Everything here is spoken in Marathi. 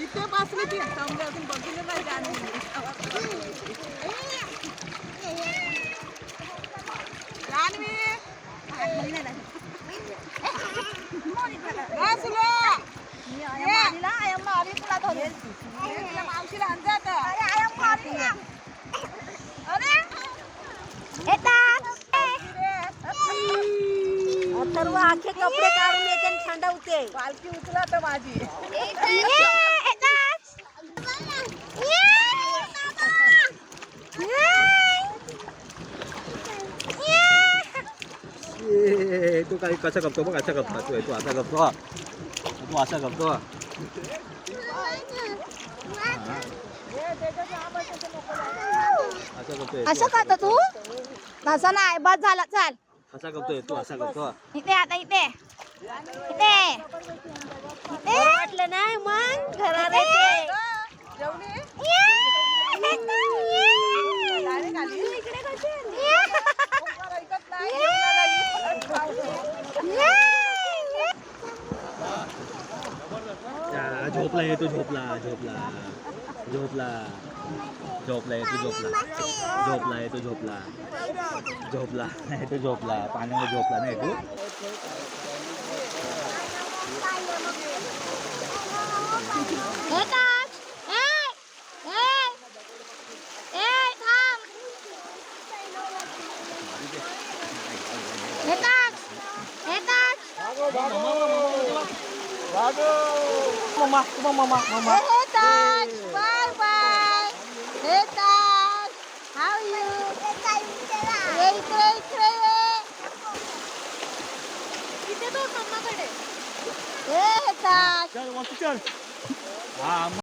इथे बसली ती थांबली अजून बघितलं नाही जाणवी मावशीला अंजात सर्व आखे कपडे काढून येते आणि थंडवते. पालखी उचला तर माझी तू काय कसं करतो बघ असं करतो तू असा करतो तू असा करतो असं करतो तू तसं नाही बस झालं चाल. असा करतोय तू असा करतो इथे आता इथे इथे वाटलं नाही मग घरात झोपला येतो झोपला झोपला झोपला झोपला येतो झोपला झोपला येतो झोपला झोपला नाही तो झोपला पाण्यामध्ये झोपला नाही तू Mama. Hey Taj, bye bye. Hey Taj, how are you? Hey, इथे तो मम्माकडे. Hey Taj. चल